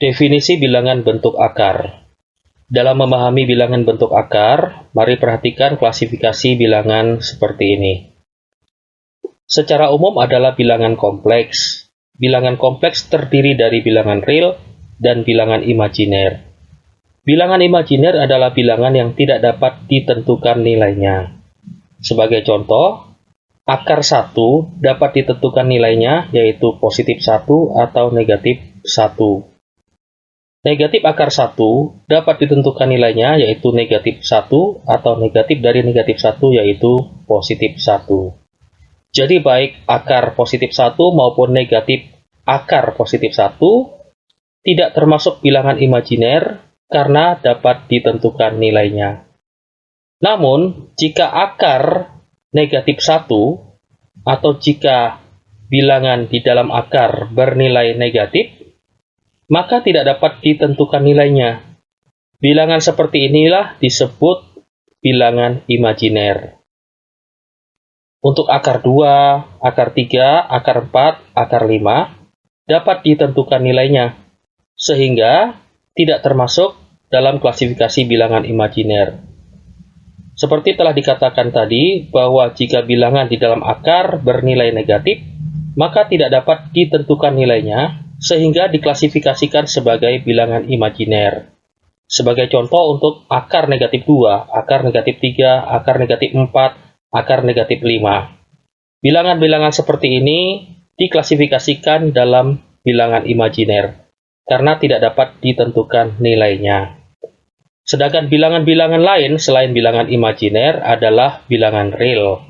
Definisi bilangan bentuk akar. Dalam memahami bilangan bentuk akar, mari perhatikan klasifikasi bilangan seperti ini. Secara umum adalah bilangan kompleks. Bilangan kompleks terdiri dari bilangan real dan bilangan imajiner. Bilangan imajiner adalah bilangan yang tidak dapat ditentukan nilainya. Sebagai contoh, akar 1 dapat ditentukan nilainya yaitu positif 1 atau negatif 1. Negatif akar 1 dapat ditentukan nilainya yaitu negatif 1 atau negatif dari negatif 1 yaitu positif 1. Jadi baik akar positif 1 maupun negatif akar positif 1 tidak termasuk bilangan imajiner karena dapat ditentukan nilainya. Namun, jika akar negatif 1 atau jika bilangan di dalam akar bernilai negatif, maka tidak dapat ditentukan nilainya. Bilangan seperti inilah disebut bilangan imajiner. Untuk akar 2, akar 3, akar 4, akar 5 dapat ditentukan nilainya, sehingga tidak termasuk dalam klasifikasi bilangan imajiner. Seperti telah dikatakan tadi, bahwa jika bilangan di dalam akar bernilai negatif, maka tidak dapat ditentukan nilainya, sehingga diklasifikasikan sebagai bilangan imajiner. Sebagai contoh untuk akar negatif 2, akar negatif 3, akar negatif 4, akar negatif 5. Bilangan-bilangan seperti ini diklasifikasikan dalam bilangan imajiner, karena tidak dapat ditentukan nilainya. Sedangkan bilangan-bilangan lain selain bilangan imajiner adalah bilangan real.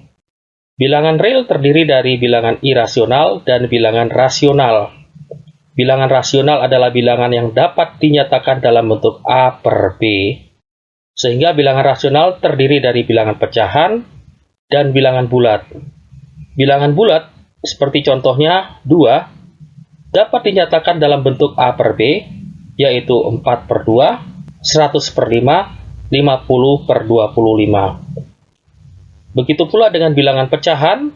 Bilangan real terdiri dari bilangan irasional dan bilangan rasional. Bilangan rasional adalah bilangan yang dapat dinyatakan dalam bentuk A per B, sehingga bilangan rasional terdiri dari bilangan pecahan dan bilangan bulat. Bilangan bulat, seperti contohnya 2, dapat dinyatakan dalam bentuk A per B, yaitu 4 per 2, 100 per 5, 50 per 25. Begitu pula dengan bilangan pecahan,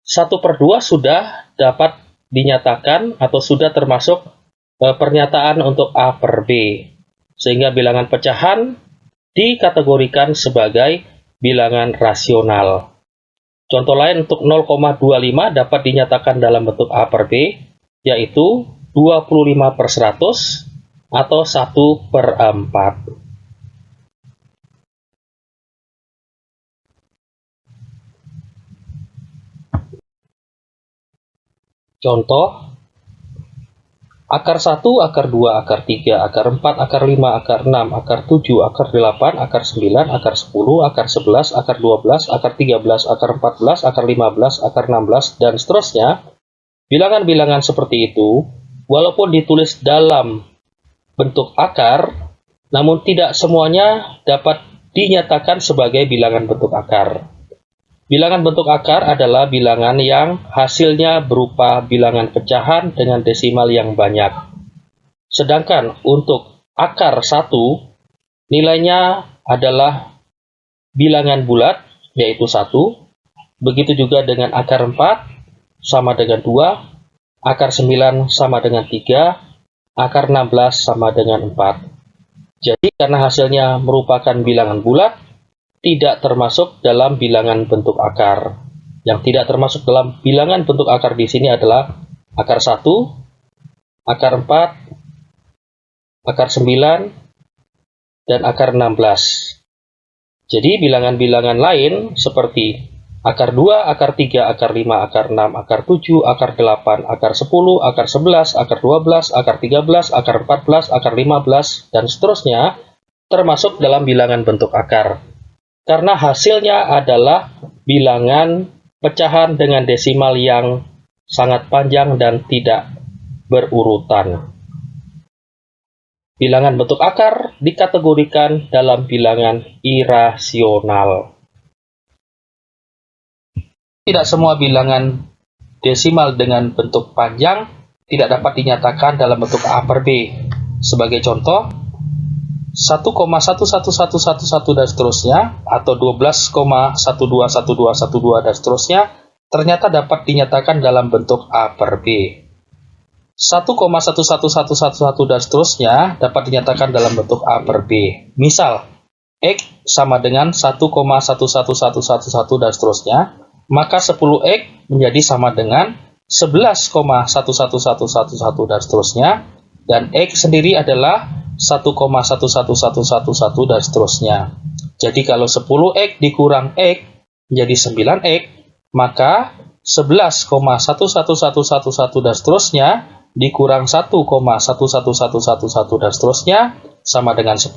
1 per 2 sudah dapat dinyatakan atau sudah termasuk pernyataan untuk A per B, sehingga bilangan pecahan dikategorikan sebagai bilangan rasional. Contoh lain untuk 0,25 dapat dinyatakan dalam bentuk A per B, yaitu 25 per 100 atau 1 per 4. Contoh, akar 1, akar 2, akar 3, akar 4, akar 5, akar 6, akar 7, akar 8, akar 9, akar 10, akar 11, akar 12, akar 13, akar 14, akar 15, akar 16, dan seterusnya. Bilangan-bilangan seperti itu, walaupun ditulis dalam bentuk akar, namun tidak semuanya dapat dinyatakan sebagai bilangan bentuk akar. Bilangan bentuk akar adalah bilangan yang hasilnya berupa bilangan pecahan dengan desimal yang banyak. Sedangkan untuk akar 1, nilainya adalah bilangan bulat, yaitu 1. Begitu juga dengan akar 4, sama dengan 2. Akar 9 sama dengan 3. Akar 16 sama dengan 4. Jadi karena hasilnya merupakan bilangan bulat, tidak termasuk dalam bilangan bentuk akar. Yang tidak termasuk dalam bilangan bentuk akar di sini adalah akar 1, akar 4, akar 9, dan akar 16. Jadi bilangan-bilangan lain seperti akar 2, akar 3, akar 5, akar 6, akar 7, akar 8, akar 10, akar 11, akar 12, akar 13, akar 14, akar 15, dan seterusnya termasuk dalam bilangan bentuk akar. Karena hasilnya adalah bilangan pecahan dengan desimal yang sangat panjang dan tidak berurutan. Bilangan bentuk akar dikategorikan dalam bilangan irasional. Tidak semua bilangan desimal dengan bentuk panjang tidak dapat dinyatakan dalam bentuk A per B. Sebagai contoh, 1,111111 dan seterusnya, atau 12,121212 dan seterusnya, ternyata dapat dinyatakan dalam bentuk A per B. 1,11111 dan seterusnya dapat dinyatakan dalam bentuk A per B. Misal, X sama dengan 1,11111 dan seterusnya, maka 10X menjadi sama dengan 11,11111 dan seterusnya, dan X sendiri adalah 1,11111 dan seterusnya. Jadi kalau 10X dikurang X menjadi 9X, maka 11,11111 dan seterusnya dikurang 1,11111 dan seterusnya sama dengan 10.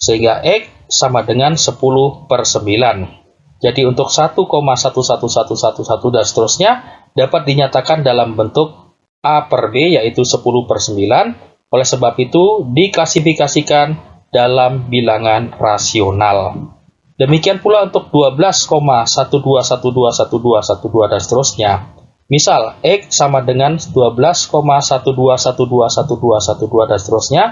Sehingga X sama dengan 10 per 9. Jadi untuk 1,11111 dan seterusnya dapat dinyatakan dalam bentuk A per B, yaitu 10 per 9. Oleh sebab itu diklasifikasikan dalam bilangan rasional. Demikian pula untuk 12,12121212 dan seterusnya. Misal, X sama dengan 12,12121212 dan seterusnya,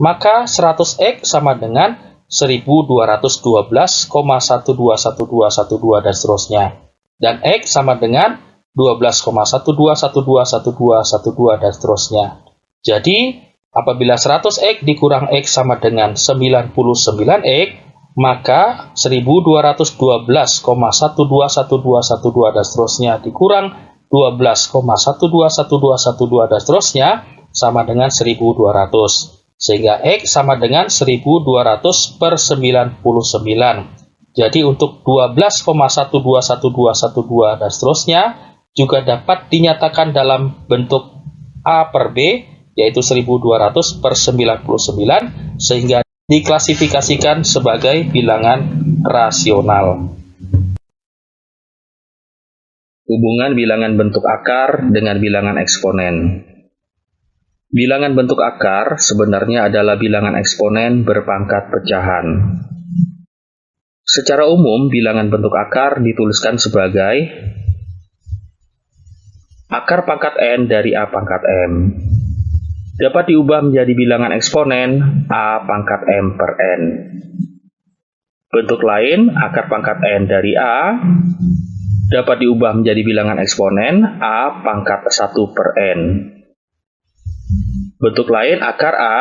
maka 100X sama dengan 1212,121212 dan seterusnya. Dan X sama dengan 12,12121212 dan seterusnya. Jadi, apabila 100X dikurang X sama dengan 99X, maka 1212,121212 dan seterusnya dikurang 12,121212 dan seterusnya sama dengan 1200. Sehingga X sama dengan 1200 per 99. Jadi untuk 12,121212 dan seterusnya juga dapat dinyatakan dalam bentuk A per B, yaitu 1200 per 99, sehingga diklasifikasikan sebagai bilangan rasional. Hubungan bilangan bentuk akar dengan bilangan eksponen. Bilangan bentuk akar sebenarnya adalah bilangan eksponen berpangkat pecahan. Secara umum, bilangan bentuk akar dituliskan sebagai akar pangkat N dari A pangkat M. Dapat diubah menjadi bilangan eksponen A pangkat M per N. Bentuk lain, akar pangkat N dari A, dapat diubah menjadi bilangan eksponen A pangkat 1 per N. Bentuk lain, akar A,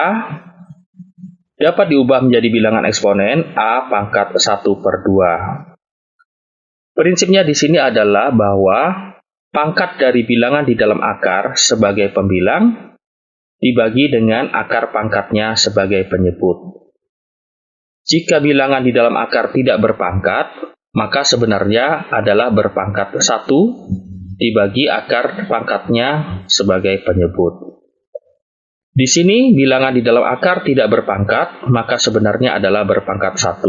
dapat diubah menjadi bilangan eksponen A pangkat 1 per 2. Prinsipnya di sini adalah bahwa pangkat dari bilangan di dalam akar sebagai pembilang dibagi dengan akar pangkatnya sebagai penyebut. Jika bilangan di dalam akar tidak berpangkat, maka sebenarnya adalah berpangkat 1 dibagi akar pangkatnya sebagai penyebut. Di sini bilangan di dalam akar tidak berpangkat, maka sebenarnya adalah berpangkat 1.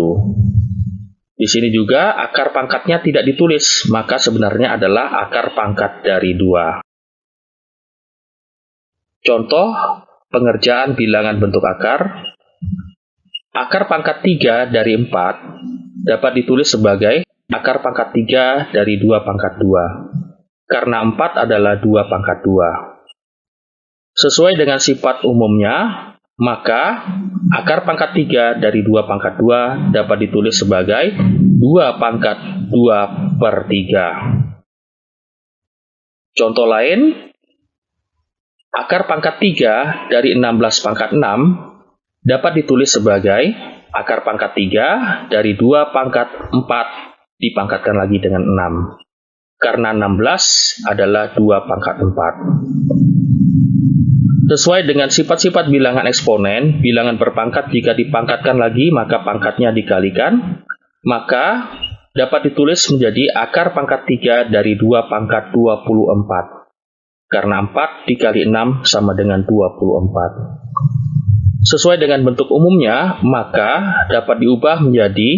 Di sini juga akar pangkatnya tidak ditulis, maka sebenarnya adalah akar pangkat dari 2. Contoh pengerjaan bilangan bentuk akar. Akar pangkat 3 dari 4 dapat ditulis sebagai akar pangkat 3 dari 2 pangkat 2. Karena 4 adalah 2 pangkat 2. Sesuai dengan sifat umumnya, maka akar pangkat 3 dari 2 pangkat 2 dapat ditulis sebagai 2 pangkat 2 per 3. Contoh lain, akar pangkat 3 dari 16 pangkat 6 dapat ditulis sebagai akar pangkat 3 dari 2 pangkat 4 dipangkatkan lagi dengan 6. Karena 16 adalah 2 pangkat 4. Sesuai dengan sifat-sifat bilangan eksponen, bilangan berpangkat jika dipangkatkan lagi maka pangkatnya dikalikan, maka dapat ditulis menjadi akar pangkat 3 dari 2 pangkat 24. Karena 4 dikali 6 sama dengan 24. Sesuai dengan bentuk umumnya, maka dapat diubah menjadi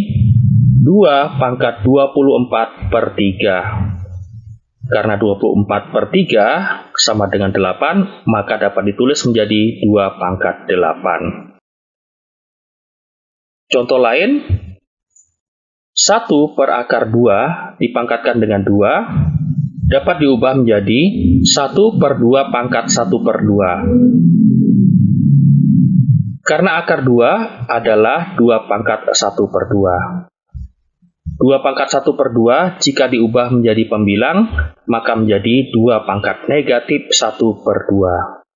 2 pangkat 24 per 3. Karena 24 per 3 sama dengan 8, maka dapat ditulis menjadi 2 pangkat 8. Contoh lain, 1 per akar 2 dipangkatkan dengan 2, dapat diubah menjadi 1 per 2 pangkat 1 per 2. Karena akar 2 adalah 2 pangkat 1 per 2. 2 pangkat 1 per 2 jika diubah menjadi pembilang, maka menjadi 2 pangkat negatif 1 per 2.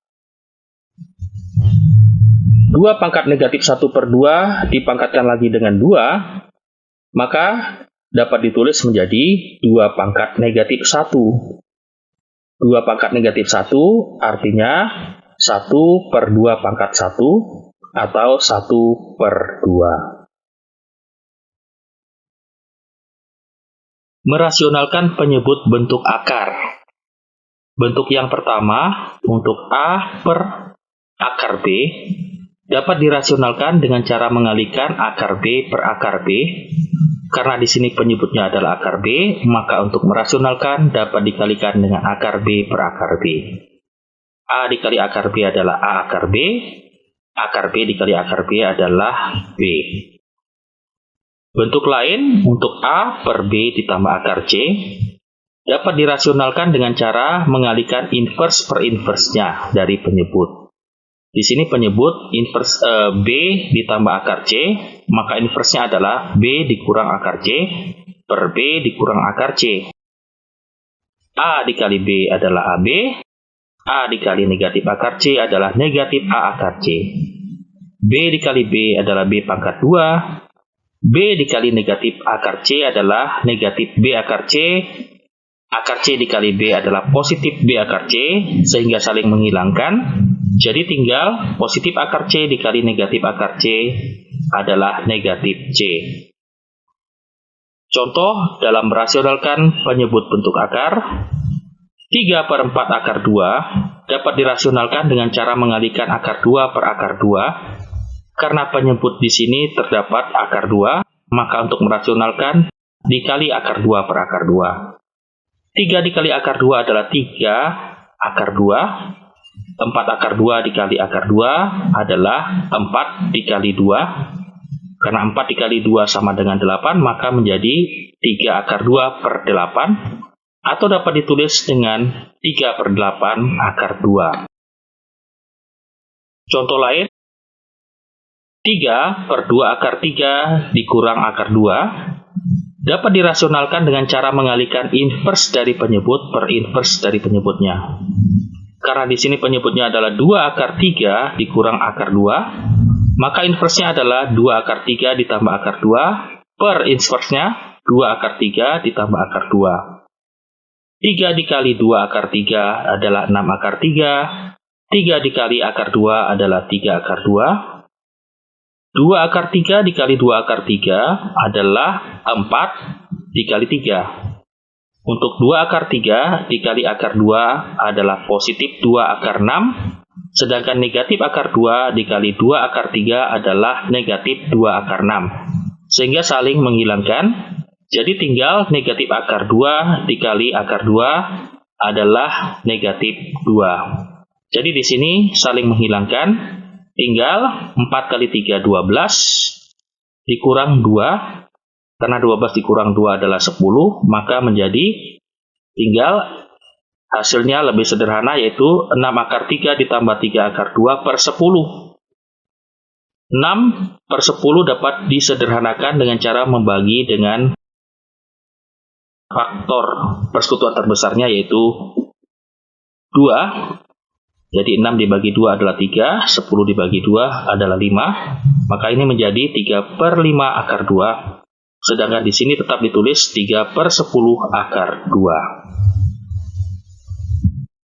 2 pangkat negatif 1 per 2 dipangkatkan lagi dengan 2, maka dapat ditulis menjadi 2 pangkat negatif 1. 2 pangkat negatif 1 artinya 1 per 2 pangkat 1 atau 1 per 2. Merasionalkan penyebut bentuk akar. Bentuk yang pertama, untuk A per akar B, dapat dirasionalkan dengan cara mengalihkan akar B per akar B. Karena di sini penyebutnya adalah akar B, maka untuk merasionalkan dapat dikalikan dengan akar B per akar B. A dikali akar B adalah A akar B, akar B dikali akar B adalah B. Bentuk lain untuk A per B ditambah akar C, dapat dirasionalkan dengan cara mengalihkan inverse per inverse-nya dari penyebut. Di sini penyebut inverse B ditambah akar C, maka inverse-nya adalah B dikurang akar C per B dikurang akar C. A dikali B adalah AB, A dikali negatif akar C adalah negatif A akar C. B dikali B adalah B pangkat 2, B dikali negatif akar C adalah negatif B akar C, akar C dikali B adalah positif B akar C, sehingga saling menghilangkan. Jadi tinggal positif akar C dikali negatif akar C adalah negatif C. Contoh dalam merasionalkan penyebut bentuk akar, 3 per 4 akar 2 dapat dirasionalkan dengan cara mengalihkan akar 2 per akar 2. Karena penyebut di sini terdapat akar 2, maka untuk merasionalkan dikali akar 2 per akar 2. 3 dikali akar 2 adalah 3 akar 2. 4 akar 2 dikali akar 2 adalah 4 dikali 2. Karena 4 dikali 2 sama dengan 8, maka menjadi 3 akar 2 per 8. Atau dapat ditulis dengan 3 per 8 akar 2. Contoh lain, 3 per 2 akar 3 dikurang akar 2 dapat dirasionalkan dengan cara mengalihkan inverse dari penyebut per inverse dari penyebutnya. Karena di sini penyebutnya adalah 2 akar 3 dikurang akar 2, maka inverse-nya adalah 2 akar 3 ditambah akar 2 per inverse-nya 2 akar 3 ditambah akar 2. 3 dikali 2 akar 3 adalah 6 akar 3, 3 dikali akar 2 adalah 3 akar 2, 2 akar 3 dikali 2 akar 3 adalah 4 dikali 3. Untuk 2 akar 3 dikali akar 2 adalah positif 2 akar 6, sedangkan negatif akar 2 dikali 2 akar 3 adalah negatif 2 akar 6. Sehingga saling menghilangkan, jadi tinggal negatif akar 2 dikali akar 2 adalah negatif 2. Jadi di sini saling menghilangkan, tinggal 4 kali 3, 12, dikurang 2, karena 12 dikurang 2 adalah 10, maka menjadi tinggal hasilnya lebih sederhana, yaitu 6 akar 3 ditambah 3 akar 2 per 10. 6 per 10 dapat disederhanakan dengan cara membagi dengan faktor persekutuan terbesarnya, yaitu 2. Jadi 6 dibagi 2 adalah 3, 10 dibagi 2 adalah 5, maka ini menjadi 3 per 5 akar 2. Sedangkan di sini tetap ditulis 3 per 10 akar 2.